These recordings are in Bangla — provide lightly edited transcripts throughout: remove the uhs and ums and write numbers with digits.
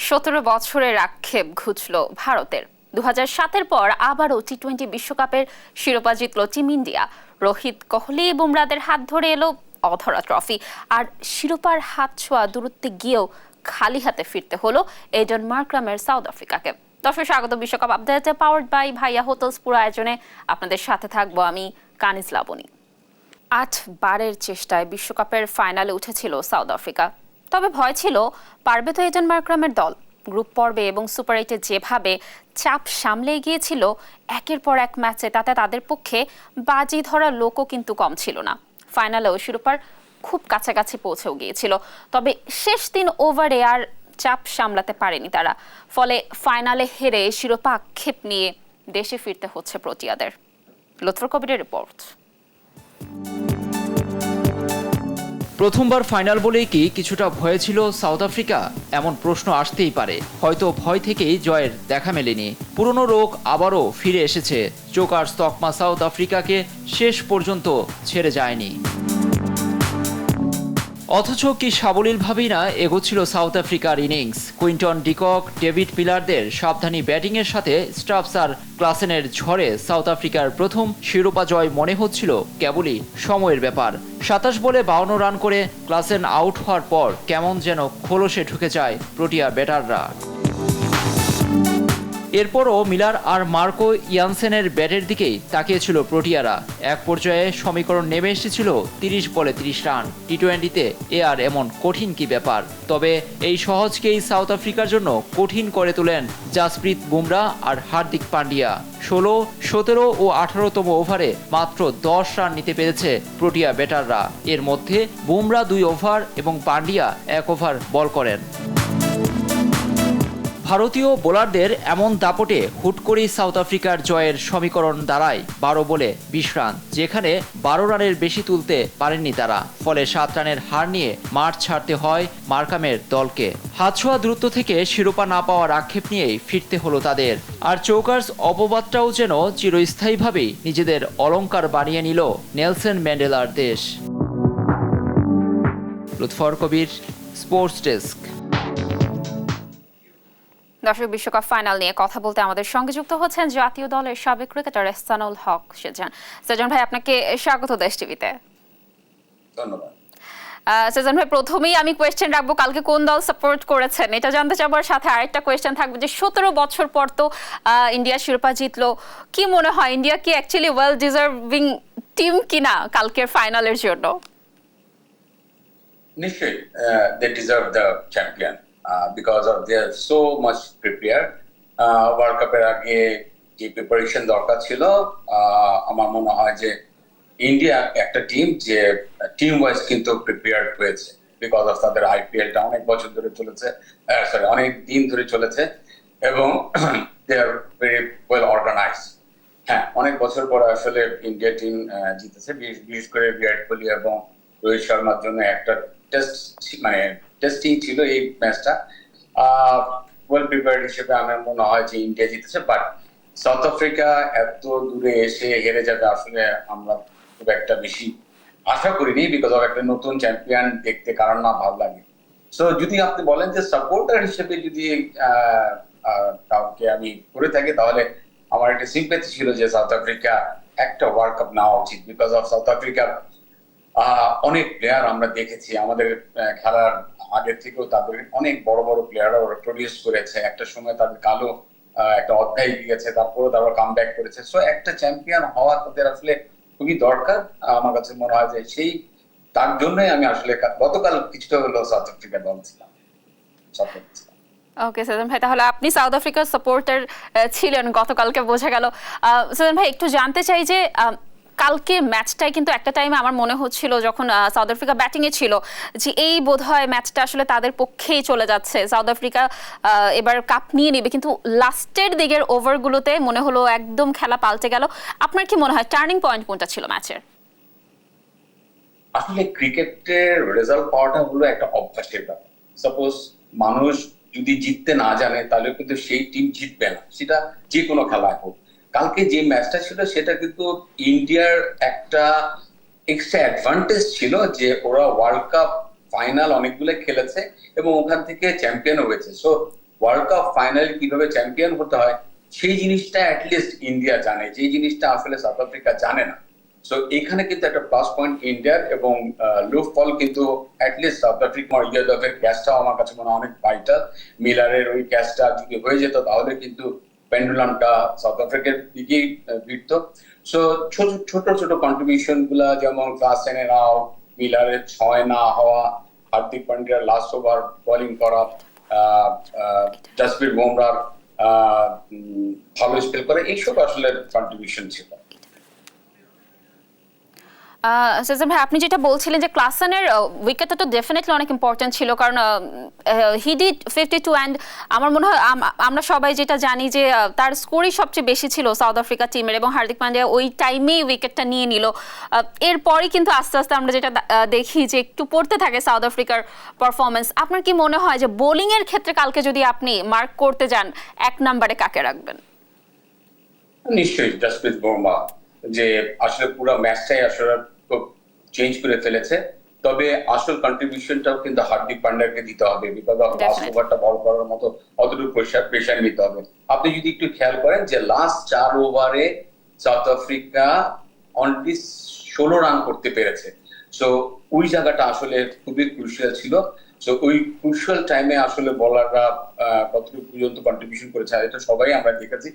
17 বছরের আক্ষেপ ঘুচল ভারতের। 2007-এর পর আবারও টি-20 বিশ্বকাপের শিরোপা জিতল টিম ইন্ডিয়া। রোহিত, কোহলি, বুমরাদের হাত ধরে এলো অধরা ট্রফি। আর শিরোপার হাত ছোঁয়া দূরত্বে গিয়েও খালি হাতে ফিরতে হলো এডেন মার্ক্রামের সাউথ আফ্রিকাকে। দর্শক, স্বাগত বিশ্বকাপ আপডেটে, পাওয়ার্ড বাই ভাইয়া হোটেলস। পুরো আয়োজনে আপনাদের সাথে থাকবো আমি কানিজ লাবণী। 8 বারের চেষ্টায় বিশ্বকাপের ফাইনালে উঠেছিল সাউথ আফ্রিকা। তবে ভয় ছিল, পারবে তো এডেন মার্ক্রামের দল? গ্রুপ পর্বে এবং সুপার 8-এ যেভাবে চাপ সামলে গিয়েছিল একের পর এক ম্যাচে, তাতে তাদের পক্ষে বাজি ধরা লোকও কিন্তু কম ছিল না। ফাইনালেও শিরোপার খুব কাছাকাছি পৌঁছেও গিয়েছিল, তবে শেষ 3 ওভারে আর চাপ সামলাতে পারেনি তারা। ফলে ফাইনালে হেরে শিরোপা আক্ষেপ নিয়ে দেশে ফিরতে হচ্ছে প্রোটিয়াদের। লুৎফর কবিরের রিপোর্ট। প্রথমবার ফাইনাল বলেই কি কিছুটা ভয় ছিল সাউথ আফ্রিকা? এমন প্রশ্ন আসতেই পারে। হয়তো ভয় থেকেই জয়ের দেখা মেলেনি। পুরনো রোগ আবারও ফিরে এসেছে। জোকার্স তকমা সাউথ আফ্রিকাকে শেষ পর্যন্ত ছেড়ে যায়নি। অথচ কি সাবলীলভাবেই না এগোচ্ছিল সাউথ আফ্রিকার ইনিংস। কুইন্টন ডিকক, ডেভিড মিলারদের সাবধানী ব্যাটিংয়ের সাথে স্টাফস আর ক্লাসেনের ঝড়ে সাউথ আফ্রিকার প্রথম শিরোপা জয় মনে হচ্ছিল কেবলই সময়ের ব্যাপার। 27 বলে 52 রান করে ক্লাসেন আউট হওয়ার পর কেমন যেন খোলসে ঢুকে যায় প্রোটিয়া ব্যাটাররা। এরপরও মিলার আর মার্কো ইয়ানসেনের ব্যাটের দিকেই তাকিয়েছিল প্রোটিয়ারা। এক পর্যায়ে সমীকরণ নেমে এসেছিল 30 বলে 30 রান। টি-20-তে এ আর এমন কঠিন কি ব্যাপার? তবে এই সহজকেই সাউথ আফ্রিকার জন্য কঠিন করে তোলেন জাসপ্রীত বুমরা আর হার্দিক পান্ডিয়া। 16, 17 ও 18তম ওভারে মাত্র 10 রান নিতে পেরেছে প্রোটিয়া ব্যাটাররা। এর মধ্যে বুমরা 2 ওভার এবং পান্ডিয়া 1 ওভার বল করেন। ভারতীয় বোলারদের এমন দাপটে হুট করেই সাউথ আফ্রিকার জয়ের সমীকরণ দাঁড়ায় 12 বলে 20 রান, যেখানে 12 রানের বেশি তুলতে পারেননি তারা। ফলে 7 রানের হার নিয়ে মাঠ ছাড়তে হয় মার্ক্রামের দলকে। হাতছোঁয়া দূরত্ব থেকে শিরোপা না পাওয়ার আক্ষেপ নিয়েই ফিরতে হলো তাদের। আর চৌকার্স অপবাদটাও যেন চিরস্থায়ীভাবেই নিজেদের অলংকার বানিয়ে নিল নেলসন ম্যান্ডেলার দেশ। লুৎফর কবির, স্পোর্টস ডেস্ক। দর্শক, বিশ্বকাপ ফাইনাল নিয়ে কথা বলতে আমাদের সঙ্গে যুক্ত হচ্ছেন জাতীয় দলের সাবেক ক্রিকেটার এহসানুল হক সেজান। সেজান ভাই, আপনাকে স্বাগত দেশ টিভিতে। ধন্যবাদ। সেজান ভাই, প্রথমেই আমি কোয়েশ্চেন রাখবো, কালকে কোন দল সাপোর্ট করেছেন এটা জানতে চাবার সাথে আরেকটা কোয়েশ্চেন থাকবে যে 17 বছর পর তো ইন্ডিয়া শিরোপা জিতলো। কি মনে হয়, ইন্ডিয়া কি অ্যাকচুয়ালি ওয়েল ডিজার্ভিং টিম কিনা কালকের ফাইনালের জন্য? নিশ্চয়ই they deserve the champion because of their so much prepared. World কাপের আগে যে প্রিপারেশন দরকার ছিল, আমার মনে হয় যে ইন্ডিয়া একটা টিম যে টিম ওয়াইজ কিন্তু প্রিপেয়ার্ড হয়েছে বিকজ অফ তাদের আইপিএলটা অনেক বছর ধরে চলেছে, অনেক দিন ধরে চলেছে এবং দে আর ভেরি ওয়েল অর্গানাইজড। হ্যাঁ, অনেক বছর পরে আসলে ইন্ডিয়া টিম জিতেছে, বিশেষ করে বিরাট কোহলি এবং রোহিত শর্মার জন্য একটা টেস্টিং ছিল এই ম্যাচটা। ওয়েল প্রিপেয়ার্ড হিসেবে আমার মনে হয় যে ইন্ডিয়া জিতেছে। বাট সাউথ আফ্রিকা এত দূরে এসে হেরে যাবে আসলে আমরা খুব একটা বেশি আশা করিনি, বিকজ অফ একটা নতুন চ্যাম্পিয়ন দেখতে কারণ না ভালো লাগে। সো যদি আপনি বলেন যে সাপোর্টার হিসেবে যদি কাউকে আমি করে থাকি, তাহলে আমার একটা সিম্প্যাথি ছিল যে সাউথ আফ্রিকা একটা ওয়ার্ল্ড কাপ নেওয়া উচিত, বিকজ অফ সাউথ আফ্রিকার অনেক প্লেয়ার আমরা দেখেছি আমাদের খেলার আগে থেকেও তাদের অনেক বড় বড় প্লেয়াররা ওরা প্রডিউস করেছে। একটা সময় তাদের কালো একটা অধ্যায় গিয়েছে, তারপরে তারা কাম ব্যাক করেছে। সো একটা চ্যাম্পিয়ন হওয়া তাদের আসলে খুবই দরকার। আমার কাছে মনে হয় যে সেই তার জন্যই আমি আসলে গতকাল কিছুটা হলো সাউথ আফ্রিকা দল ছিলাম। ওকে সেজান ভাই, তাহলে আপনি সাউথ আফ্রিকার সাপোর্টার ছিলেন গতকালকে, বোঝা গেল। সেজান ভাই, একটু জানতে চাই যে কালকে ম্যাচটাই কিন্তু একটা টাইমে আমার মনে হচ্ছিল যখন সাউথ আফ্রিকা ব্যাটিংয়ে ছিল যে এই বোধহয় ম্যাচটা আসলে তাদের পক্ষেই চলে যাচ্ছে, সাউথ আফ্রিকা এবার কাপ নিয়ে নেবে। কিন্তু লাস্টের দিকের ওভারগুলোতে মনে হলো একদম খেলা পাল্টে গেল। আপনার কি মনে হয় টার্নিং পয়েন্ট কোনটা ছিল ম্যাচের? আসলে ক্রিকেটের রেজাল্ট পাওয়াটা হলো একটা অভ্যাসের ব্যাপার। সাপোজ মানুষ যদি জিততে না জানে তাহলে কিন্তু সেই টিম জিতবে না, সেটা যে কোনো খেলায় হোক। কালকে যে ম্যাচটা ছিল সেটা কিন্তু ইন্ডিয়ার একটা এক্সট্রা অ্যাডভান্টেজ ছিল যে ওরা ওয়ার্ল্ড কাপ ফাইনাল অনেকগুলো খেলেছে এবং ওখান থেকে চ্যাম্পিয়ন হয়েছে। সো ওয়ার্ল্ড কাপ ফাইনাল কিভাবে চ্যাম্পিয়ন হতে হয় সেই জিনিসটা অ্যাটলিস্ট ইন্ডিয়া জানে, যে জিনিসটা আসলে সাউথ আফ্রিকা জানে না। সো এখানে কিন্তু একটা প্লাস পয়েন্ট ইন্ডিয়ার, এবং লুক ফল কিন্তু অ্যাটলিস্ট সাউথ আফ্রিকা ইয়াদবের ক্যাচটাও আমার কাছে মনে হয় অনেক ভাইটাল। মিলারের ওই ক্যাচটা যদি হয়ে যেত তাহলে কিন্তু পেন্ডুলামটা সাউথ আফ্রিকার দিকেই ফিরত। সো ছোট ছোট ছোট কন্ট্রিবিউশন গুলা, যেমন ক্লাসেনের আউট, মিলারের 6 না হওয়া, হার্দিক পান্ডিয়ার লাস্ট ওভার বোলিং করা, জাসপ্রীত বুমরাহর ভালো স্পেল করে, এইসব আসলে কন্ট্রিবিউশন ছিল। সেজান ভাই, আপনি যেটা বলছিলেন যে ক্লাসেনের উইকেটটা তো ডেফিনেটলি অনেক ইম্পর্টেন্ট ছিল, কারণ হি ডিড 52 অ্যান্ড আমার মনে হয় আমরা সবাই যেটা জানি যে তার স্কোরই সবচেয়ে বেশি ছিল সাউথ আফ্রিকা টিমের, এবং হার্দিক পান্ডিয়া ওই টাইমেই উইকেটটা নিয়ে নিল। এরপরই কিন্তু আস্তে আস্তে আমরা যেটা দেখি যে একটু পড়তে থাকে সাউথ আফ্রিকার পারফরমেন্স। আপনার কি মনে হয় যে বোলিংয়ের ক্ষেত্রে কালকে যদি আপনি মার্ক করতে যান, 1 নম্বরে কাকে রাখবেন? নিশ্চয়ই জাসপ্রীত বুমরাহ, যে আসলে পুরো ম্যাচটাই আসলে খুব চেঞ্জ করে ফেলেছে। তবে আসল কন্ট্রিবিউশনটাও কিন্তু হার্দিক পান্ডিয়াকে দিতে হবে, বিকজ অফ লাস্ট ওভারটা বল করার মতো অতটুকু প্রেশার নিতে হবে। আপনি যদি একটু খেয়াল করেন যে লাস্ট 4 ওভারে সাউথ আফ্রিকা অনলি 16 রান করতে পেরেছে। সো ওই জায়গাটা আসলে খুবই ক্রুশিয়াল ছিল। সো ওই ক্রুশিয়াল টাইমে আসলে বলাররা কতটুকু পর্যন্ত কন্ট্রিবিউশন করেছে এটা সবাই আমরা দেখেছি।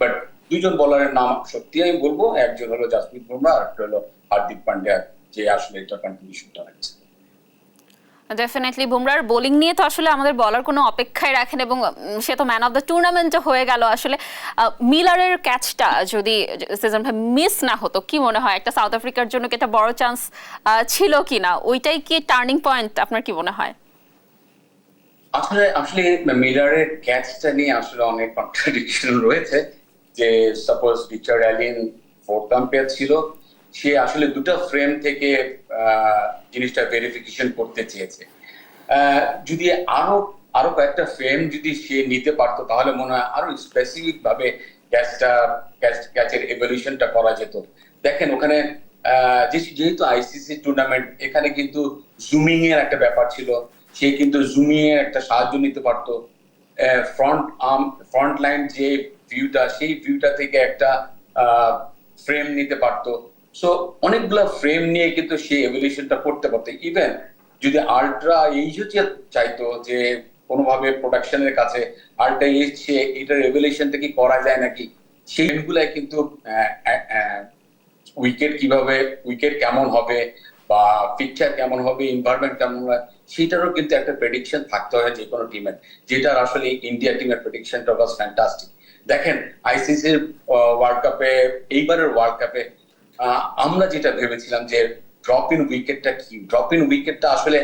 বাট 2 জন বলারের নাম সত্যি আমি বলবো, একজন হলো জাসপ্রীত বুমরাহ, আর একটা হলো হার্দিক পান্ডিয়া, যে আসলে এটা কন্ট্রিবিউশনটা রাখছে। ডেফিনেটলি বুমরাহর বোলিং নিয়ে তো আসলে আমাদের বলার কোনো অপেক্ষাই রাখেন, এবং সে তো ম্যান অফ দ্য টুর্নামেন্টও হয়ে গেল। আসলে মিলারের ক্যাচটা যদি সিজন ভাই মিস না হতো, কি মনে হয় একটা সাউথ আফ্রিকার জন্য কি একটা বড় চান্স ছিল কিনা? ওইটাই কি টার্নিং পয়েন্ট, আপনার কি মনে হয়? আসলে আসলে মিলারের ক্যাচটা নিয়ে আসলে অনেক কন্ট্রাডিকশন রয়েছে। যে সাপোজ রিচার্ড অ্যালিন 4th আম্পায়ার ছিল, সে আসলে দুটো ফ্রেম থেকে জিনিসটা ভেরিফিকেশন করতে চেয়েছে। যদি আরো আরো কয়েকটা ফ্রেম যদি সে নিতে পারতো তাহলে মনে হয় আরো স্পেসিফিক ভাবে ক্যাচের এভলিউশনটা করা যেত। দেখেন ওখানে যেহেতু আইসিসি টুর্নামেন্ট, এখানে কিন্তু জুমিং এর একটা ব্যাপার ছিল, সে কিন্তু জুমিং এর একটা সাহায্য নিতে পারতো। ফ্রন্ট লাইন যে ভিউটা, সেই ভিউটা থেকে একটা ফ্রেম নিতে পারতো। সো অনেকগুলো ফ্রেম নিয়ে কিন্তু সে এভলিউশনটা করতে পারতো। ইভেন যদি আল্ট্রা এইচও চাইতো যে কোনোভাবে প্রোডাকশনের কাছে আল্ট্রা এইচ এটার এভলিউশনটা কি করা যায় নাকি, সেইগুলাই কিন্তু উইকেট কেমন হবে বা পিকচার কেমন হবে, এনভায়রনমেন্ট কেমন হয়, সেটারও কিন্তু একটা প্রেডিকশন থাকতে হয় যে কোনো টিমের, যেটার আসলে ইন্ডিয়া টিমের প্রেডিকশনটা ওয়াজ ফ্যান্টাস্টিক। দেখেন আইসিসির ওয়ার্ল্ড কাপে, এইবারের ওয়ার্ল্ড কাপে আমরা যেটা ভেবেছিলাম যে ড্রপ ইন উইকেটটা কি, ড্রপ ইন উইকেটটা আসলে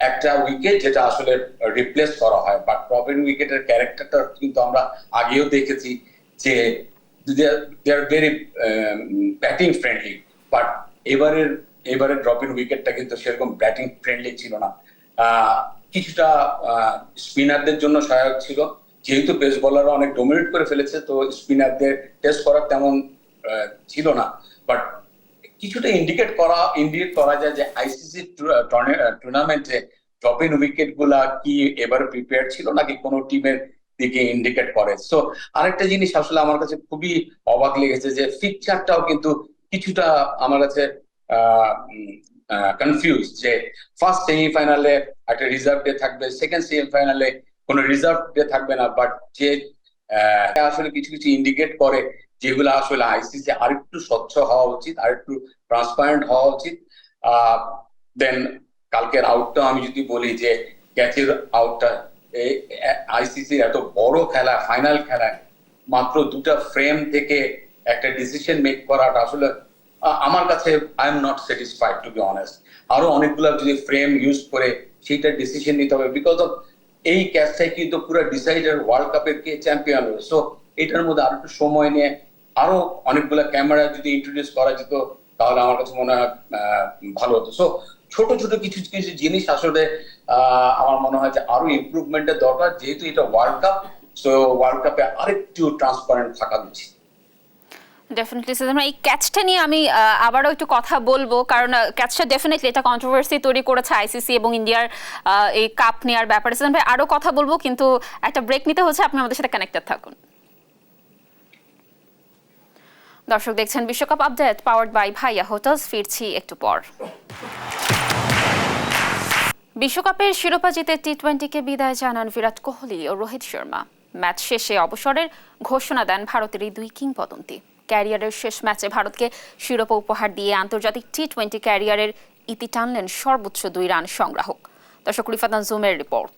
একটা উইকেট যেটা আসলে রিপ্লেস করা হয়, বাট ড্রপ ইন উইকেটের ক্যারেক্টারটা কিন্তু আমরা আগেও দেখেছি যে they are very batting friendly. But এবারে ড্রপ ইন উইকেটটা কিন্তু সেরকম ব্যাটিং ফ্রেন্ডলি ছিল না। কিছুটা স্পিনারদের জন্য সহায়ক ছিল, যেহেতু পেস বোলাররা অনেক ডোমিনেট করে ফেলেছে, তো স্পিনারদের টেস্ট করার তেমন ছিল না। বাট কিছুটা ইন্ডিকেট করা যায় যে আইসিসি টুর্নামেন্টে ড্রপ ইন উইকেট গুলা কি এবারে প্রিপেয়ার ছিল নাকি কোনো টিমের দিকে ইন্ডিকেট করে। সো আরেকটা জিনিস আসলে আমার কাছে খুবই অবাক লেগেছে যে ফিকচারটাও কিন্তু কিছুটা আমার কাছে কনফিউজ, যে ফার্স্ট সেমিফাইনালে একটা রিজার্ভ ডে থাকবে, সেকেন্ড সেমিফাইনালে কোনো রিজার্ভ ডে থাকবে না। বাট যে আসলে কিছু কিছু ইন্ডিকেট করে যেগুলো আসলে আইসিসি আরেকটু স্বচ্ছ হওয়া উচিত, আরেকটু ট্রান্সপারেন্ট হওয়া উচিত। দেন কালকের আউটটা আমি যদি বলি যে ক্যাচের আউটটা, আইসিসি এত বড় খেলা, ফাইনাল খেলায় মাত্র 2টা ফ্রেম থেকে একটা ডিসিশন মেক করাটা আসলে আমার কাছে I am not satisfied two be honest. আরো অনেকগুলো যদি ফ্রেম ইউজ করে সেইটা ডিসিশন নিতে হবে, বিকজ অফ এই ক্যাচটাই কিন্তু পুরো ডিসাইডার ওয়ার্ল্ড কাপের কে চ্যাম্পিয়ন হবে। সো এটার মধ্যে আরো একটু সময় নিয়ে আরো অনেকগুলো ক্যামেরা যদি ইন্ট্রোডিউস করা যেত তাহলে আমার কাছে মনে হয় ভালো হতো। সো ছোট ছোট কিছু কিছু জিনিস আসলে আমার মনে হয় যে আরো ইমপ্রুভমেন্টের দরকার, যেহেতু এটা ওয়ার্ল্ড কাপ। সো ওয়ার্ল্ড কাপে আরেকটু ট্রান্সপারেন্ট থাকা উচিত। ডেফিনেটলি আমরা এই ক্যাচটা নিয়ে আমি আবারও একটু কথা বলবো, কারণ ক্যাচটা ডেফিনেটলি এটা কন্ট্রোভার্সি তৈরি করেছে আইসিসি এবং ইন্ডিয়ার এই কাপ নেওয়ার ব্যাপারে। সিজন ভাই আরো কথা বলবো, কিন্তু একটা ব্রেক নিতে হচ্ছে, আপনি আমাদের সাথে কানেক্টেড থাকুন। দর্শক দেখছেন বিশ্বকাপ আপডেট পাওয়ার্ড বাই ভাইয়া হোটেলস, ফিরছি একটু পর। বিশ্বকাপের শিরোপা জিতে টি-20কে বিদায় জানান বিরাট কোহলি ও রোহিত শর্মা। ম্যাচ শেষে অবসরের ঘোষণা দেন ভারতের এই দুই কিংবদন্তি। ক্যারিয়ারের শেষ ম্যাচে ভারতকে শিরোপা উপহার দিয়ে আন্তর্জাতিক টি-20 ক্যারিয়ারের ইতি টানলেন সর্বোচ্চ 2 রান সংগ্রাহক। দর্শক রিফাত আনজুমের রিপোর্ট।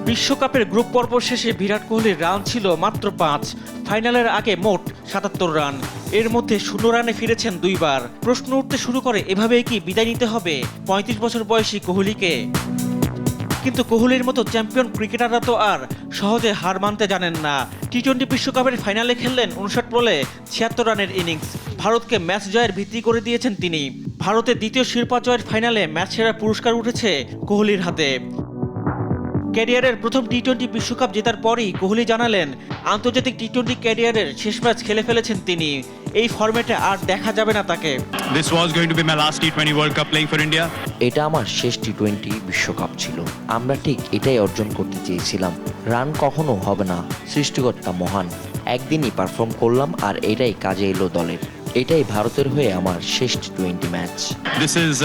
বিশ্বকাপের গ্রুপ পর্ব শেষে বিরাট কোহলির রান ছিল মাত্র 5। ফাইনালের আগে মোট 77 রান, এর মধ্যে 0 রানে ফিরেছেন 2 বার। প্রশ্ন উঠতে শুরু করে, এভাবেই কি বিদায় নিতে হবে 35 বছর বয়সী কোহলিকে? কিন্তু কোহলির মতো চ্যাম্পিয়ন ক্রিকেটাররা তো আর সহজে হার মানতে জানেন না। টি-20 বিশ্বকাপের ফাইনালে খেললেন 59 বলে 76 রানের ইনিংস। ভারতকে ম্যাচ জয়ের ভিত্তি করে দিয়েছেন তিনি। ভারতের দ্বিতীয় শিরোপা জয়ের ফাইনালে ম্যাচ সেরা পুরস্কার উঠেছে কোহলির হাতে। ক্যারিয়ারের প্রথম টি-20 বিশ্বকাপ জেতার পরই কোহলি জানালেন, আন্তর্জাতিক টি-20 ক্যারিয়ারের শেষ ম্যাচ খেলে ফেলেছেন তিনি। এই ফরম্যাটে আর দেখা যাবে না তাকে। This was going to be my last T20 World Cup playing for India. এটা আমার শেষ টি-20 বিশ্বকাপ ছিল। আমরা ঠিক এটাই অর্জন করতে চেয়েছিলাম। রান কখনো হবে না, সৃষ্টিকর্তা মহান। একদিনই পারফর্ম করলাম আর এটাই কাজে এলো দলের। এটাই ভারতের হয়ে আমার শেষ টি-20 match. This is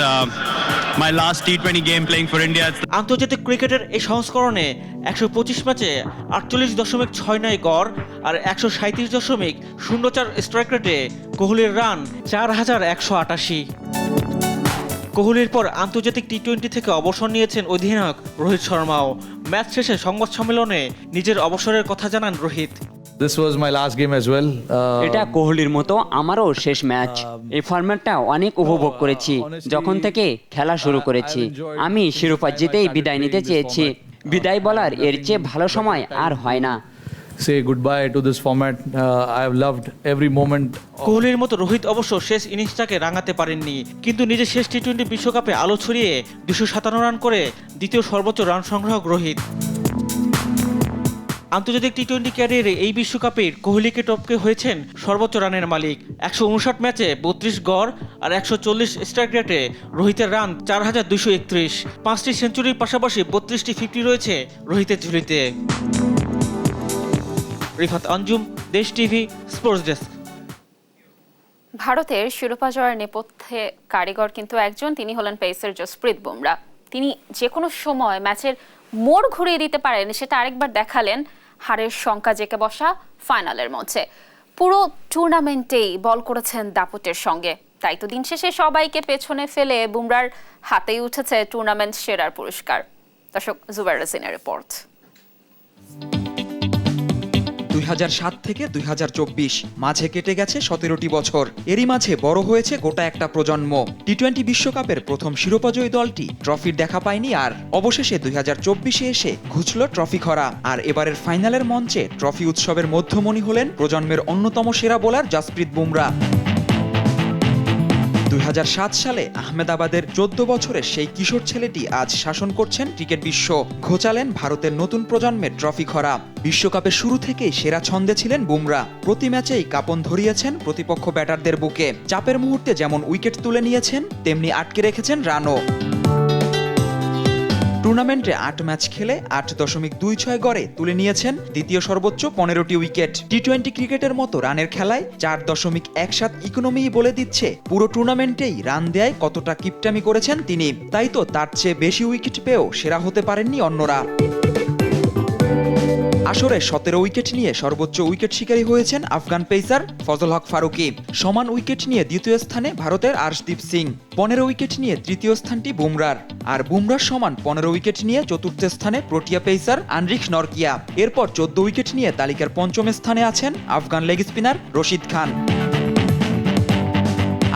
my last T20 game playing for India. আন্তর্জাতিক ক্রিকেটের এই সংস্করণে 125 ম্যাচে 48.69 গড় আর 137.04 স্ট্রাইক রেটে কোহলির রান 4188। কোহলির পর আন্তর্জাতিক টি-20 থেকে অবসর নিয়েছেন অধিনায়ক রোহিত শর্মাও। ম্যাচ শেষে সংবাদ সম্মেলনে নিজের অবসরের কথা জানান Rohit. This was my last game as well. এটা কোহলির মতো আমারও শেষ ম্যাচ। এই ফরম্যাটটা অনেক উপভোগ করেছি যখন থেকে খেলা শুরু করেছি। আমি শিরোপা জিতেই বিদায় নিতে চেয়েছি। বিদায় বলার এর চেয়ে ভালো সময় আর হয় না। Say goodbye to this format. I have loved every moment. কোহলির মতো রোহিত অবশ্য শেষ ইনিংসটাকে রাঙাতে পারেননি, কিন্তু নিজের শেষ টি-20 বিশ্বকাপে আলো ছড়িয়ে 257 রান করে দ্বিতীয় সর্বোচ্চ রান সংগ্রাহক রোহিত। আন্তর্জাতিক টি-20 ক্যারিয়ারে এই বিশ্বকাপে কোহলিকে টপকে হয়েছেন সর্বোচ্চ রানের মালিক। 159 ম্যাচে 32 গড় আর 140 স্ট্রাইক রেটে রোহিতের রান 4231। 5টি সেঞ্চুরির পাশাপাশি 32টি 50 রয়েছে রোহিতের ঝুলিতে। রিফাত আঞ্জুম, দেশ টিভি, স্পোর্টস ডেস্ক। ভারতের শিরোপা জয়ের নেপথ্যে কারিগর কিন্তু একজন, তিনি হলেন পেসার জসপ্রীত বুমরা। তিনি যে কোনো সময় ম্যাচের মোড় ঘুরিয়ে দিতে পারেন, সেটা আরেকবার দেখালেন হারের শঙ্কা জেঁকে বসা ফাইনালের মঞ্চে। পুরো টুর্নামেন্টেই বল করেছেন দাপটের সঙ্গে। তাই তো দিন শেষে সবাইকে পেছনে ফেলে বুমরার হাতেই উঠেছে টুর্নামেন্ট সেরার পুরস্কার। দর্শক, জুবাইর রাজিনের রিপোর্ট। 2007 থেকে 2024 মাঝে কেটে গেছে 17টি বছর। এরই মাঝে বড় হয়েছে গোটা একটা প্রজন্ম। টি-20 বিশ্বকাপের প্রথম শিরোপাজয়ী দলটি ট্রফির দেখা পায়নি আর। অবশেষে 2024-এ এসে ঘুচল ট্রফি খরা। আর এবারের ফাইনালের মঞ্চে ট্রফি উৎসবের মধ্যমণি হলেন প্রজন্মের অন্যতম সেরা বোলার জসপ্রীত বুমরা। 2007 সালে আহমেদাবাদের 14 বছরের সেই কিশোর ছেলেটি আজ শাসন করছেন ক্রিকেট বিশ্ব। ঘোচালেন ভারতের নতুন প্রজন্মের ট্রফি খরা। বিশ্বকাপের শুরু থেকেই সেরা ছন্দে ছিলেন বুমরা। প্রতি ম্যাচেই কাঁপন ধরিয়েছেন প্রতিপক্ষ ব্যাটারদের বুকে। চাপের মুহূর্তে যেমন উইকেট তুলে নিয়েছেন, তেমনি আটকে রেখেছেন রানও। টুর্নামেন্টে 8 ম্যাচ খেলে 8.26 গড়ে তুলে নিয়েছেন দ্বিতীয় সর্বোচ্চ 15টি উইকেট। টি-20 ক্রিকেটের মতো রানের খেলায় 4.17 ইকোনমি বলে দিচ্ছে পুরো টুর্নামেন্টেই রান দেয় কতটা কিপটামি করেছেন তিনি। তাই তো তার চেয়ে বেশি উইকেট পেয়েও সেরা হতে পারেননি অন্যরা। আসরে 17 উইকেট নিয়ে সর্বোচ্চ উইকেট শিকারী হয়েছেন আফগান পেসার ফজল হক ফারুকী। সমান উইকেট নিয়ে দ্বিতীয় স্থানে ভারতের আর্শদীপ সিং। 15 উইকেট নিয়ে তৃতীয় স্থানটি বুমরার। আর বুমরার সমান 15 উইকেট নিয়ে চতুর্থ স্থানে প্রোটিয়া পেসার আনরিক নরকিয়া। এরপর 14 উইকেট নিয়ে তালিকার পঞ্চম স্থানে আছেন আফগান লেগ স্পিনার রশিদ খান।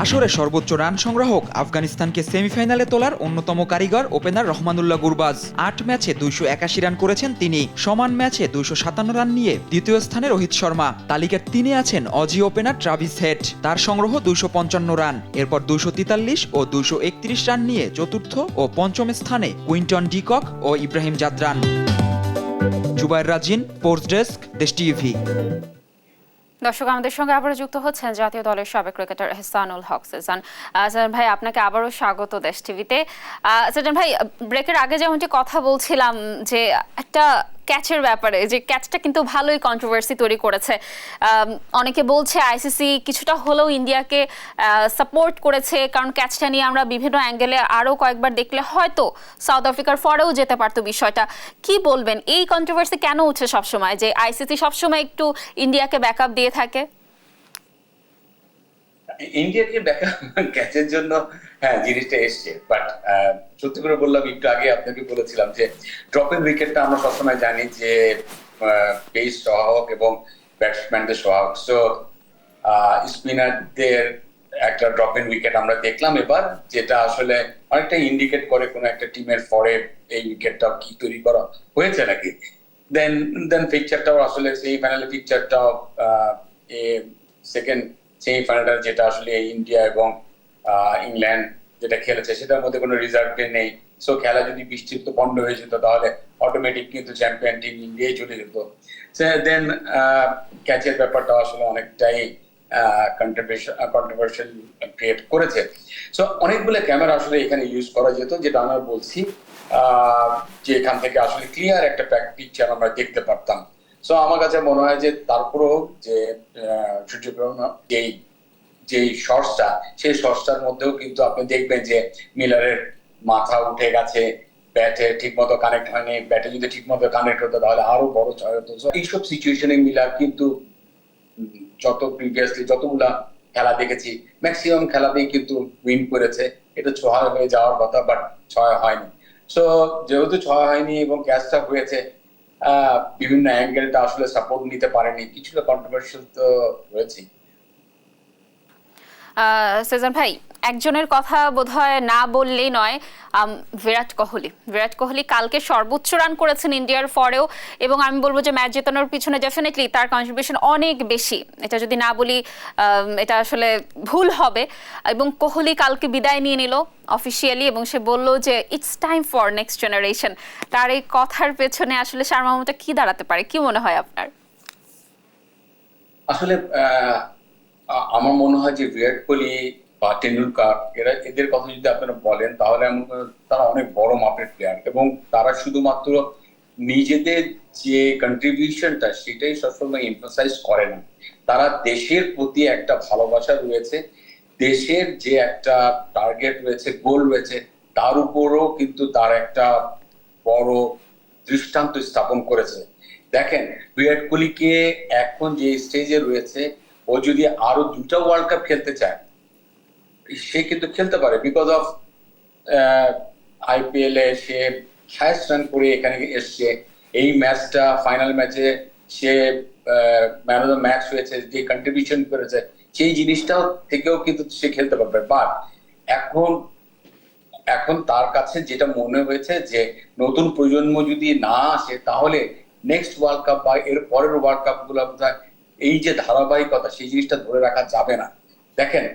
আসরে সর্বোচ্চ রান সংগ্রাহক আফগানিস্তানকে সেমিফাইনালে তোলার অন্যতম কারিগর ওপেনার রহমানুল্লাহ গুরবাজ। 8 ম্যাচে 281 রান করেছেন তিনি। সমান ম্যাচে 257 রান নিয়ে দ্বিতীয় স্থানে রোহিত শর্মা। তালিকার 3-এ আছেন অজি ওপেনার ট্রাভিস হেড, তার সংগ্রহ 255 রান। এরপর 243 ও 231 রান নিয়ে চতুর্থ ও পঞ্চম স্থানে কুইন্টন ডিকক ও ইব্রাহিম জাদরান। জুবাইর রাজিন, স্পোর্টস ডেস্ক, দেশ টিভি। দর্শক, আমাদের সঙ্গে আবারও যুক্ত হচ্ছেন জাতীয় দলের সাবেক ক্রিকেটার এহসানুল হক সেজান। সেজান ভাই, আপনাকে আবারও স্বাগত দেশ টিভিতে। সেজান ভাই, ব্রেকের আগে যেমনটি কথা বলছিলাম যে একটা ক্যাচের ব্যাপারে, যে ক্যাচটা কিন্তু ভালোই কন্ট্রোভার্সি তৈরি করেছে। অনেকে বলছে আইসিসি কিছুটা হলেও ইন্ডিয়াকে সাপোর্ট করেছে, কারণ ক্যাচটা নিয়ে আমরা বিভিন্ন অ্যাঙ্গেলে আরও কয়েকবার দেখলে হয়তো সাউথ আফ্রিকার ফরেও যেতে পারতো বিষয়টা। কি বলবেন, এই কন্ট্রোভার্সি কেন উঠে সবসময়, যে আইসিসি সবসময় একটু ইন্ডিয়াকে ব্যাকআপ দিয়ে থাকে? ইন্ডিয়াকে ক্যাচের জন্য হ্যাঁ জিনিসটা এসছে, বাট সত্যি করে বললাম, একটু আগে আপনাকে বলেছিলাম যে ড্রপিং উইকেটটা আমরা সবসময় জানি যে পেস সহায়ক এবং ব্যাটসম্যানদের সহায়ক। সো স্পিনারদের একটা ড্রপিং উইকেট আমরা দেখলাম এবার, যেটা আসলে অনেকটা ইন্ডিকেট করে কোনো একটা টিমের ফরে এই উইকেটটা কি তৈরি করা হয়েছে নাকি। দেন পিকচারটাও আসলে সেই ফাইনালে পিকচারটাও সেকেন্ড সেমিফাইনালটা, যেটা আসলে ইন্ডিয়া এবং ইংল্যান্ড যেটা খেলেছে, সেটার মধ্যে কোনো রিজার্ভ নেই। সো খেলা যদি বৃষ্টির তো বন্ধ হয়ে যেত, তাহলে অটোমেটিক কিন্তু চ্যাম্পিয়ন টিম ইন্ডিয়াই চলে যেত। দেন ক্যাচের ব্যাপারটা আসলে অনেকটাই কন্ট্রোভার্সিয়াল ক্রিয়েট করেছে। সো অনেকগুলো ক্যামেরা আসলে এখানে ইউজ করা যেত, যেটা আমরা বলছি যে এখান থেকে আসলে ক্লিয়ার একটা পিকচার আমরা দেখতে পারতাম। সো আমার কাছে মনে হয় যে তারপরেও যে যেই শর্টসটা, সেই শর্টসটার মধ্যেও কিন্তু আপনি দেখবেন যে মিলারের মাথা উঠে গেছে, ব্যাটে ঠিক মতো কানেক্ট হয়নি, ব্যাটে যদি ঠিক মতো কানেক্ট হতো তাহলে আরো বড় ছয় হতো। এইসব সিচুয়েশনে মিলার কিন্তু যতগুলা খেলা দেখেছি, ম্যাক্সিমাম খেলাতেই কিন্তু উইন করেছে। এটা 6 হয়ে যাওয়ার কথা, বাট 6 হয়নি। সো যেহেতু 6 হয়নি এবং ক্যাচটা হয়েছে, বিভিন্ন অ্যাঙ্গেলটা আসলে সাপোর্ট নিতে পারেনি, কিছুটা কন্ট্রোভার্সিয়াল তো রয়েছে। সেজান ভাই, একজনের কথা বোধহয় না বললেই নয়, বিরাট কোহলি কালকে সর্বোচ্চ রান করেছেন ইন্ডিয়ার ফরেও, এবং আমি বলবো যে ম্যাচ জেতানোর পিছনে ডেফিনেটলি তার কন্ট্রিবিউশন অনেক বেশি। এটা যদি না বলি এটা আসলে ভুল হবে। এবং কোহলি কালকে বিদায় নিয়ে নিল অফিসিয়ালি, এবং সে বলল যে it's time for next generation. তার এই কথার পেছনে আসলে সারমর্মটা কি দাঁড়াতে পারে, কি মনে হয় আপনার? আসলে আমার মনে হয় যে বিরাট কোহলি বা টেন্ডুলকার, এদের কথা যদি আপনারা বলেন, তাহলে তারা অনেক বড় মাপের প্লেয়ার, এবং তারা শুধুমাত্র নিজেদের যে কন্ট্রিবিউশনটা সেটাই সবসময় এমফাসাইজ করে না। তারা দেশের প্রতি একটা ভালোবাসা রয়েছে, দেশের যে একটা টার্গেট রয়েছে, গোল রয়েছে, তার উপরও কিন্তু তার একটা বড় দৃষ্টান্ত স্থাপন করেছে। দেখেন, বিরাট কোহলিকে এখন যে স্টেজে রয়েছে, ও যদি আরো 2টা ওয়ার্ল্ড কাপ খেলতে চায়, সে কিন্তু খেলতে পারে। Because of IPL A say highest run করে এখানে এসছে। এই ম্যাচটা ফাইনাল ম্যাচে সে ম্যান অফ দ্য ম্যাচ হয়েছে, যে কন্ট্রিবিউশন করেছে, সেই জিনিসটাও থেকেও কিন্তু সে খেলতে পারবে। বাট এখন তার কাছে যেটা মনে হয়েছে যে নতুন প্রজন্ম যদি না আসে, তাহলে নেক্সট ওয়ার্ল্ড কাপ বা এর পরের ওয়ার্ল্ড কাপ গুলো বোধহয় এই যে ধারাবাহিকতা, সেই জিনিসটা ধরে রাখা যাবে না। দেখেন,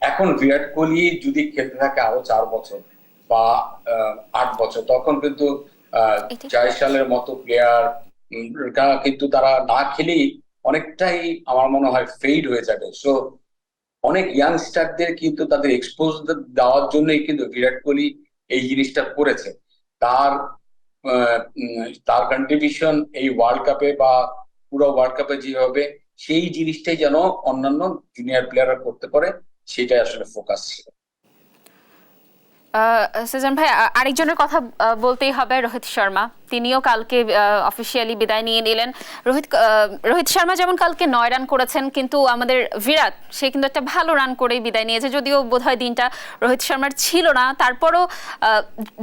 এখন বিরাট কোহলি যদি খেলতে থাকে আরো 4 বছর বা 8 বছর, তখন কিন্তু জয়সালের মতো প্লেয়ার কিন্তু তারা না খেলেই অনেকটাই আমার মনে হয় ফেড হয়ে যাবে। সো অনেক ইয়াংস্টারদের কিন্তু তাদের এক্সপোজ দেওয়ার জন্যই কিন্তু বিরাট কোহলি এই জিনিসটা করেছে। তার কন্ট্রিবিউশন এই ওয়ার্ল্ড কাপে বা পুরো ওয়ার্ল্ড কাপে যেভাবে, সেই জিনিসটাই যেন অন্যান্য জুনিয়র প্লেয়াররা করতে পারে, সেটাই আসলে ফোকাস ছিল। সেজান ভাই, আরেকজনের কথা বলতেই হবে, রোহিত শর্মা। তিনিও কালকে অফিসিয়ালি বিদায় নিয়ে নিলেন। রোহিত শর্মা যেমন কালকে 9 রান করেছেন, কিন্তু আমাদের বিরাট, সে কিন্তু একটা ভালো রান করেই বিদায় নিয়েছে। যদিও বোধহয় দিনটা রোহিত শর্মার ছিল না, তারপরও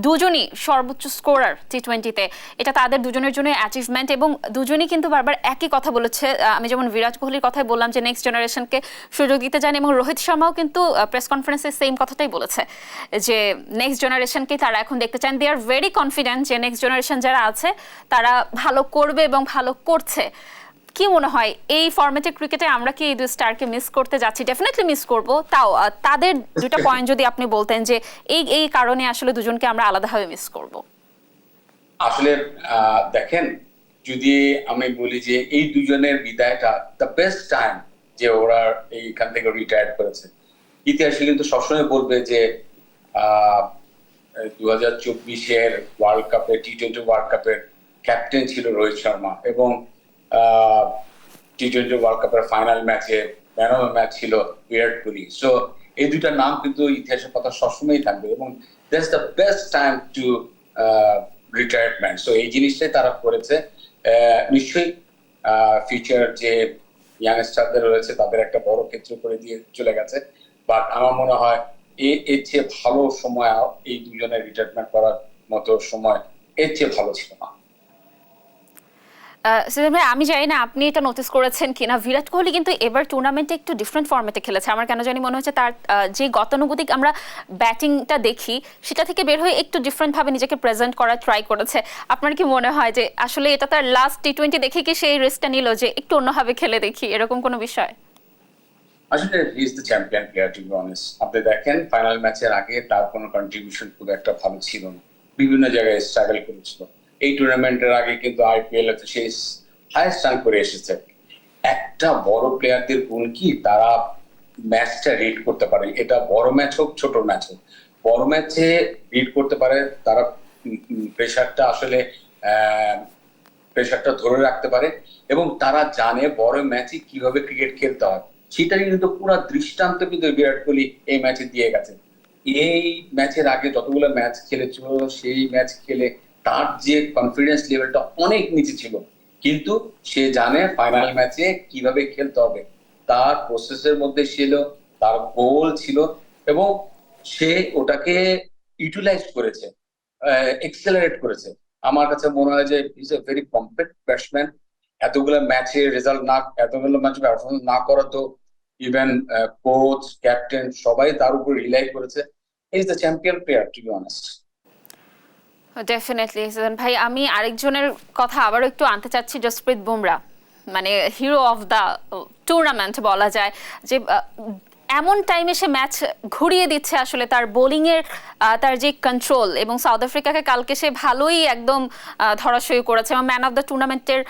দুজনই সর্বোচ্চ স্কোরার টি20-তে। এটা তাদের দুজনের জন্য অ্যাচিভমেন্ট, এবং দুজনই কিন্তু বারবার একই কথা বলেছে। আমি যেমন বিরাট কোহলির কথাই বললাম যে নেক্সট জেনারেশনকে সুযোগ দিতে চান, এবং রোহিত শর্মাও কিন্তু প্রেস কনফারেন্সে সেম কথাটাই বলেছে যে নেক্সট জেনারেশনকে তারা এখন দেখতে চান। দে আর ভেরি কনফিডেন্ট যে নেক্সট জেনারেশন যারা আছে তারা ভালো করবে এবং ভালো করছে। কি মনে হয় এই ফরম্যাটে ক্রিকেটে আমরা কি এই 2 স্টারকে মিস করতে যাচ্ছি? ডেফিনেটলি মিস করব। তাও তাদের 2টা পয়েন্ট যদি আপনি বলতেন যে এই কারণে আসলে দুজনকে আমরা আলাদাভাবে মিস করব। আসলে দেখেন, যদি আমি বলি যে এই দুজনের বিদায়টা দ্য বেস্ট টাইম যে ওরা এইখান থেকে রিটায়ার করেছে। ইতিহাসে কিন্তু সবসময় বলবে যে 2024 ওয়ার্ল্ড কাপে T20 ওয়ার্ল্ড কাপের ক্যাপ্টেন ছিল রোহিত শর্মা, এবং T20 ওয়ার্ল্ড কাপের ফাইনাল ম্যাচে ম্যান অফ দ্য ম্যাচ ছিল বিরাট কোহলি। সো এই দুইটা নাম কিন্তু ইতিহাসের কথা সবসময়ই থাকবে, এবং that's the best time to retirement. So এই জিনিসটাই তারা করেছে। নিশ্চয়ই ফিউচার যে ইয়াংস্টারদের রয়েছে তাদের একটা বড় ক্ষেত্র করে দিয়ে চলে গেছে, বাট আমার মনে হয় এর চেয়ে ভালো সময় এই দুজনের রিটায়ারমেন্ট করার মতো সময় এর চেয়ে ভালো ছিল না। সিজন ভাই, আমি জানি না আপনি এটা নোটিস করেছেন কিনা, বিরাট কোহলি কিন্তু এবার টুর্নামেন্টে একটু ডিফারেন্ট ফরম্যাটে খেলেছে। আমার কেন জানি মনে হচ্ছে তার যে গতানুগতিক আমরা ব্যাটিংটা দেখি সেটা থেকে বের হয়ে একটু ডিফারেন্ট ভাবে নিজেকে প্রেজেন্ট করার ট্রাই করেছে। আপনার কি মনে হয় যে আসলে এটা তার লাস্ট T20 দেখে কি সেই রিস্কটা নিল যে একটু অন্যভাবে খেলে দেখি, এরকম কোনো বিষয়? আসলে he is the champion player, to be honest. আপনি দেখেন ফাইনাল ম্যাচের আগে তার কোনো কন্ট্রিবিউশন খুব একটা ভালো ছিল না, বিভিন্ন জায়গায় স্ট্রাগল করেছিল। এই টুর্নামেন্টের আগে কিন্তু IPL এ সে হাইয়েস্ট রান করে এসেছে। একটা বড় প্লেয়ারদের গুণ কি, তারা ম্যাচটা রিড করতে পারে, এটা বড় ম্যাচ হোক ছোট ম্যাচ হোক। বড় ম্যাচে রিড করতে পারে, তারা প্রেশারটা ধরে রাখতে পারে, এবং তারা জানে বড় ম্যাচে কিভাবে ক্রিকেট খেলতে হয়। সেটাই কিন্তু পুরো দৃষ্টান্ত কিন্তু বিরাট কোহলি এই ম্যাচে দিয়ে গেছে। এই ম্যাচের আগে যতগুলো ম্যাচ খেলেছিল, সেই ম্যাচ খেলে তার যে কনফিডেন্স লেভেলটা অনেক নিচে ছিল, কিন্তু সে জানে ফাইনাল ম্যাচে কিভাবে খেলতে হবে। তার প্রসেসের মধ্যে ছিল, তার গোল ছিল, এবং সে ওটাকে ইউটিলাইজ করেছে, এক্সেলারেট করেছে। আমার কাছে মনে হয় যে is a very complete batsman. এতগুলো ম্যাচে রেজাল্ট না, এতগুলো ম্যাচে পারফরমেন্স না করা তো ইভেন কোচ, ক্যাপ্টেন সবাই তার উপর রিলাই করেছে। Is the champion player, to be honest. Definitely season ভাই, আমি আরেকজনের কথা আবারও একটু আনতে চাচ্ছি, জসপ্রীত বুমরা, মানে হিরো অফ দ্য টুর্নামেন্ট বলা যায়, যে এমন টাইমে সে ম্যাচ ঘুরিয়ে দিচ্ছে। আসলে তার বোলিংয়ের তার যে কন্ট্রোল, এবং সাউথ আফ্রিকাকে কালকে সে ভালোই একদম ধরাশয়ী করেছে, এবং ম্যান অফ দ্য টুর্নামেন্টের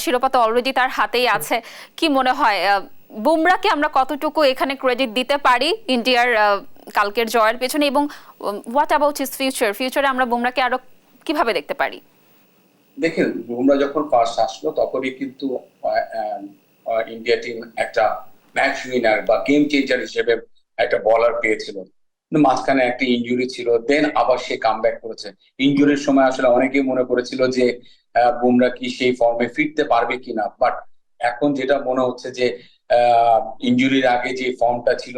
শিরোপা তো অলরেডি তার হাতেই আছে। কি মনে হয় বুমরাকে আমরা কতটুকু এখানে ক্রেডিট দিতে পারি ইন্ডিয়ার কালকের জয়ের পেছনে, এবং হোয়াট অ্যাবাউট হিজ ফিউচারে আমরা বুমরাকে আরো কিভাবে দেখতে পারি? দেখেন, বুমরা যখন ফার্স্ট আসলো তখনই কিন্তু ইন্ডিয়া টিম একটা ম্যাচ উইনার বা গেম চেঞ্জার হিসেবে একটা বলার পেয়েছিল। মাঝখানে একটা ইনজুরি ছিল, দেন আবার সে কামব্যাক করেছে। ইনজুরির সময় আসলে অনেকেই মনে করেছিল যে বুমরা কি সেই ফর্মে ফিরতে পারবে কিনা, বাট এখন যেটা মনে হচ্ছে যে ইনজুরির আগে যে ফর্মটা ছিল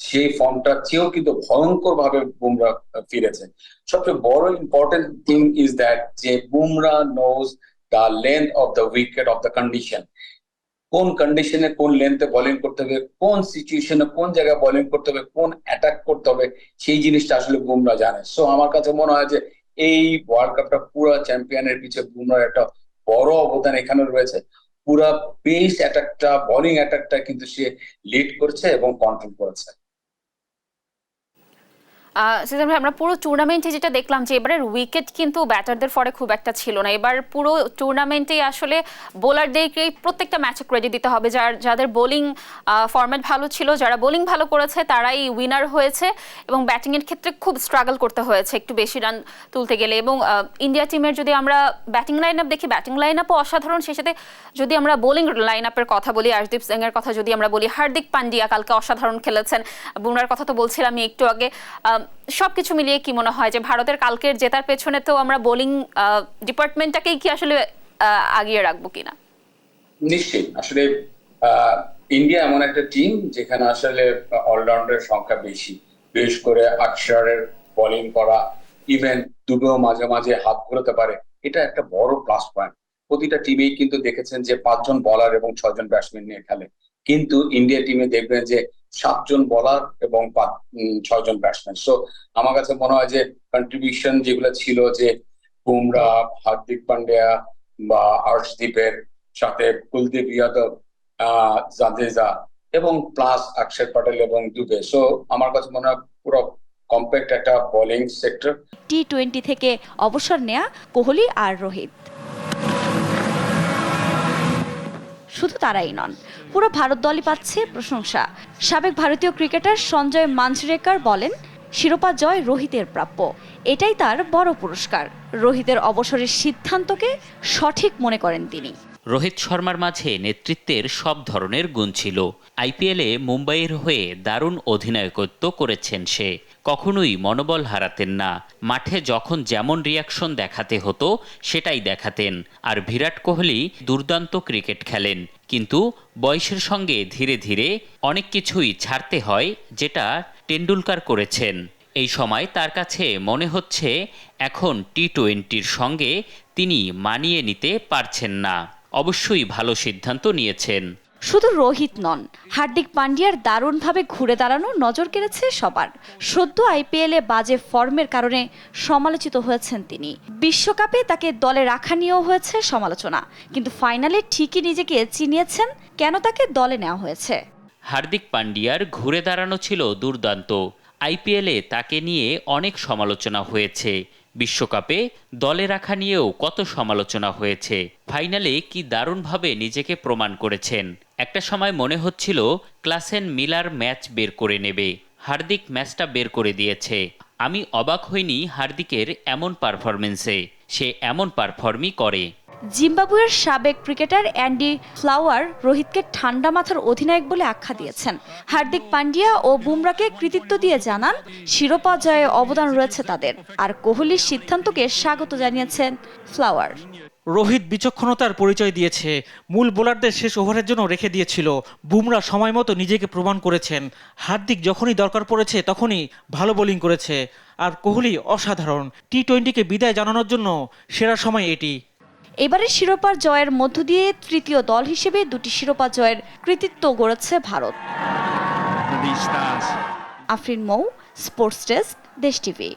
সেই ফর্মটার চেয়েও কিন্তু ভয়ঙ্কর ভাবে বুমরা ফিরেছে। সবচেয়ে বড় ইম্পর্টেন্ট থিং ইজ দ্যাট যে Bumrah knows the length of the wicket of the condition. কোন কন্ডিশনে কোন লেন্থে বোলিং করতে হবে, কোন সিচুয়েশনে কোন জায়গায় বোলিং করতে হবে, কোন অ্যাটাক করতে হবে, সেই জিনিসটা আসলে বুমরা জানে। সো আমার কাছে মনে হয় যে এই ওয়ার্ল্ড কাপটা পুরো চ্যাম্পিয়নের পিছিয়ে বুমরার একটা বড় অবদান এখানে রয়েছে। পুরা পেস অ্যাটাকটা, বোলিং অ্যাটাকটা কিন্তু সে লিড করছে এবং কন্ট্রোল করেছে। সিজন ভাই, আমরা পুরো টুর্নামেন্টে যেটা দেখলাম যে এবারের উইকেট কিন্তু ব্যাটারদের ফরে খুব একটা ছিল না। এবার পুরো টুর্নামেন্টে আসলে বোলারদেরকে প্রত্যেকটা ম্যাচে ক্রেডিট দিতে হবে। যাদের বোলিং ফরম্যাট ভালো ছিল, যারা বোলিং ভালো করেছে তারাই উইনার হয়েছে, এবং ব্যাটিংয়ের ক্ষেত্রে খুব স্ট্রাগল করতে হয়েছে একটু বেশি রান তুলতে গেলে। এবং ইন্ডিয়া টিমের যদি আমরা ব্যাটিং লাইন আপ দেখি, ব্যাটিং লাইন আপও অসাধারণ। সেই সাথে যদি আমরা বোলিং লাইন আপের কথা বলি, আর্শদীপ সিং এর কথা যদি আমরা বলি, হার্দিক পান্ডিয়া কালকে অসাধারণ খেলেছেন। বুমরার কথা তো বলছিলাম আমি একটু আগে। সবকিছু মিলিয়ে কি মনে হয় যে ভারতের কালকের জেতার পেছনে তো আমরা বোলিং ডিপার্টমেন্টটাকেই কি আসলে আগিয়ে রাখবো কিনা? নিশ্চয়ই। আসলে ইন্ডিয়া এমন একটা টিম যেখানে আসলে অলরাউন্ডারের সংখ্যা বেশি, বিশেষ করে আকসারের বোলিং করা, ইভেন দুবেও মাঝে মাঝে হাত ঘোরাতে পারে, এটা একটা বড় প্লাস পয়েন্ট। প্রতিটা টিমেই কিন্তু দেখেছেন যে 5 জন বলার এবং 6 জন ব্যাটসম্যান নিয়ে খেলে, কিন্তু ইন্ডিয়া টিমে দেখবেন যে 7 জন বলার এবং 6 জন ব্যাটসম্যান। সো আমার কাছে মনে হয় যে কন্ট্রিবিউশন যেগুলো ছিল, যে বুমরা, হার্দিক পান্ডিয়া বা আর্শদীপের সাথে কুলদীপ যাদব, জাদেজা এবং প্লাস অক্ষর প্যাটেল এবং দুবে, সো আমার কাছে মনে হয় পুরো কম্প্যাক্ট একটা বোলিং সেক্টর। T20 থেকে অবসর নেয়া কোহলি আর রোহিত। শুধু তারাই নন, পুরো ভারত দলই পাচ্ছে প্রশংসা। সাবেক ভারতীয় ক্রিকেটার সঞ্জয় মাঞ্জরেকর বলেন, শিরোপা জয় রোহিতের প্রাপ্য, এটাই তার বড় পুরস্কার। রোহিতের অবসরের সিদ্ধান্তকে সঠিক মনে করেন তিনি। রোহিত শর্মার মাঝে নেতৃত্বের সব ধরনের গুণ ছিল। আইপিএলে মুম্বাইয়ের হয়ে দারুণ অধিনায়কত্ব করেছেন সে। কখনোই মনোবল হারাতেন না। মাঠে যখন যেমন রিয়াকশন দেখাতে হতো সেটাই দেখাতেন। আর বিরাট কোহলি দুর্দান্ত ক্রিকেট খেলেন, কিন্তু বয়সের সঙ্গে ধীরে ধীরে অনেক কিছুই ছাড়তে হয়, যেটা টেন্ডুলকার করেছেন। এই সময় তার কাছে মনে হচ্ছে এখন টি-20-র সঙ্গে তিনি মানিয়ে নিতে পারছেন না। অবশ্যই ভালো সিদ্ধান্ত নিয়েছেন। শুধু রোহিত নন, হার্দিক পান্ডিয়ার দারুণভাবে ঘুরে দাঁড়ানো নজর কেড়েছে সবার। সদ্য আইপিএলে বাজে ফর্মের কারণে সমালোচিত হয়েছেন তিনি। বিশ্বকাপে তাকে দলে রাখা নিয়েও হয়েছে সমালোচনা, কিন্তু ফাইনালে ঠিকই নিজেকে চিনিয়েছেন। কেন তাকে দলে নেওয়া হয়েছে? হার্দিক পান্ডিয়ার ঘুরে দাঁড়ানো ছিল দুর্দান্ত। আইপিএলে তাকে নিয়ে অনেক সমালোচনা হয়েছে। বিশ্বকাপে দলে রাখা নিয়েও কত সমালোচনা হয়েছে। ফাইনালে কি দারুণভাবে নিজেকে প্রমাণ করেছেন। একটা সময় মনে হচ্ছিল ক্লাসেন মিলার ম্যাচ বের করে নেবে। হার্দিক ম্যাচটা বের করে দিয়েছে। আমি অবাক হইনি হার্দিকের এমন পারফরমেন্সে। সে এমন পারফর্মই করে। জিম্বাবুয়ের সাবেক ক্রিকেটার অ্যান্ডি ফ্লাওয়ার রোহিতকে ঠান্ডা মাথার অধিনায়ক বলে আখ্যা দিয়েছেন। হার্দিক পান্ডিয়া ও বুমরাকে কৃতিত্ব দিয়ে জানান, শিরোপা জয়ে অবদান রয়েছে তাদের। আর কোহলির সিদ্ধান্তকে স্বাগত জানিয়েছেন ফ্লাওয়ার। রোহিত বিচক্ষণতার পরিচয় দিয়েছে, মূল বোলারদের শেষ ওভারের জন্য রেখে দিয়েছিল। বুমরা সময় মতো নিজেকে প্রমাণ করেছেন। হার্দিক যখনই দরকার পড়েছে তখনই ভালো বোলিং করেছে। আর কোহলি অসাধারণ। টি-20কে বিদায় জানানোর জন্য সেরা সময় এটি। এবারে শিরোপার জয়ের মধ্য দিয়ে তৃতীয় দল হিসেবে দুটি শিরোপা জয়ের কৃতিত্ব গড়েছে ভারত। আফরিন মৌ, স্পোর্টস ডেস্ক, দেশ টিভি।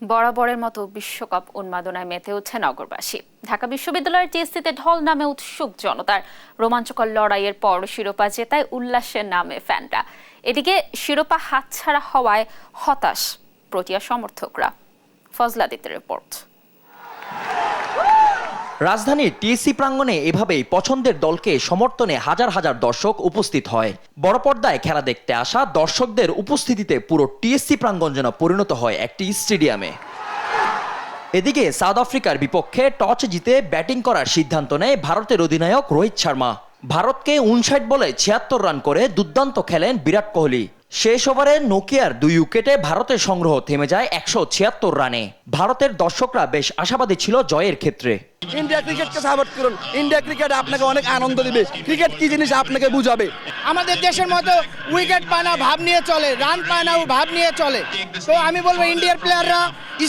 বরাবরের মতো বিশ্বকাপ উন্মাদনায় মেতে উঠছে নগরবাসী। ঢাকা বিশ্ববিদ্যালয়ের টিএসসিতে ঢল নামে উৎসুক জনতার। রোমাঞ্চকর লড়াইয়ের পর শিরোপা জেতায় উল্লাসের নামে ফ্যানরা। এদিকে শিরোপা হাতছাড়া হওয়ায় হতাশ প্রোটিয়া সমর্থকরা। ফজলা আদিত্যের রিপোর্ট। রাজধানীর টিএসসি প্রাঙ্গণে এভাবেই পছন্দের দলকে সমর্থনে হাজার হাজার দর্শক উপস্থিত হয়। বড় পর্দায় খেলা দেখতে আসা দর্শকদের উপস্থিতিতে পুরো টিএসসি প্রাঙ্গণ যেন পরিণত হয় একটি স্টেডিয়ামে। এদিকে সাউথ আফ্রিকার বিপক্ষে টস জিতে ব্যাটিং করার সিদ্ধান্ত নেয় ভারতের অধিনায়ক রোহিত শর্মা। ভারতকে 59 বলে 76 রান করে দুর্দান্ত খেলেন বিরাট কোহলি। শেষ ওভারে নোকিয়ার 2 উইকেটে ভারতের সংগ্রহ থেমে যায় 176 রানে। ভারতের দর্শকরা বেশ আশাবাদী ছিল জয়ের ক্ষেত্রে। ইন্ডিয়া ক্রিকেটকে সাপোর্ট করুন। ইন্ডিয়া ক্রিকেট আপনাকে অনেক আনন্দ দিবে। ক্রিকেট কি জিনিস আপনাকে বুঝাবে। আমাদের দেশের মতো উইকেট পায় না ভাব নিয়ে চলে, রান পায় না ভাব নিয়ে চলে। তো আমি বলবো ইন্ডিয়ার প্লেয়াররা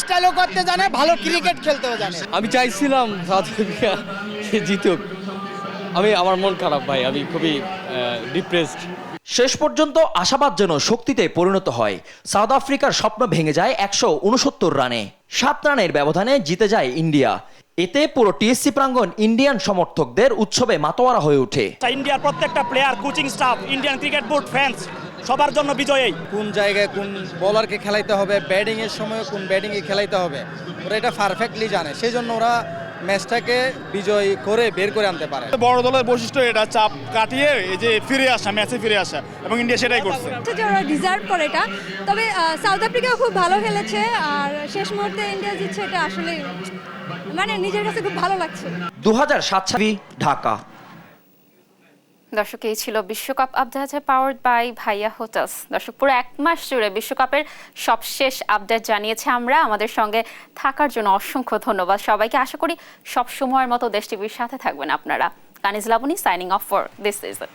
স্টাইলও করতে জানে, ভালো ক্রিকেট খেলতেও জানে। আমি চাইছিলাম সাউথ আফ্রিকা জিতুক। আমার মন খারাপ ভাই, আমি খুবই ডিপ্রেসড। শেষ পর্যন্ত আশাবাদ যেন শক্তিতে পরিণত হয়। সাউথ আফ্রিকার স্বপ্ন ভেঙে যায় 169 রানে। 7 রানের ব্যবধানে জিতে যায় ইন্ডিয়া। এতে পুরো টিএসসি প্রাঙ্গণ ইন্ডিয়ান সমর্থকদের উৎসবে মাতোয়ারা হয়ে ওঠে। ইন্ডিয়ার প্রত্যেকটা player, coaching staff, Indian cricket board, fans সবার জন্য বিজয়ী। কোন জায়গায় কোন বোলারকে খেলাইতে হবে, ব্যাটিং এর সময় কোন ব্যাটিংয়ে খেলাইতে হবে, ওরা এটা পারফেক্টলি জানে। সেই জন্য ওরা ম্যাচটাকে বিজয়ী করে বের করে আনতে পারে। বড় দলের বৈশিষ্ট্য এটা, চাপ কাটিয়ে এই যে ফিরে আসা, ম্যাচে ফিরে আসা, এবং ইন্ডিয়া সেটাই করছে। ওরা ডিজার্ভ করে এটা। তবে সাউথ আফ্রিকা খুব ভালো খেলেছে, আর শেষ মুহূর্তে ইন্ডিয়া জিতছে, এটা আসলে মানে নিজের কাছে খুব ভালো লাগছে। 2007 ঢাকা। দর্শক, এই ছিল বিশ্বকাপ আপডেট পাওয়ার্ড বাই ভাইয়া হোটেলস। দর্শক, পুরো 1 মাস জুড়ে বিশ্বকাপের সবশেষ আপডেট জানিয়েছে আমরা। আমাদের সঙ্গে থাকার জন্য অসংখ্য ধন্যবাদ সবাইকে। আশা করি সব সময়ের মতো দেশ টিভির সাথে থাকবেন আপনারা। Kaniz Laboni signing off for this season.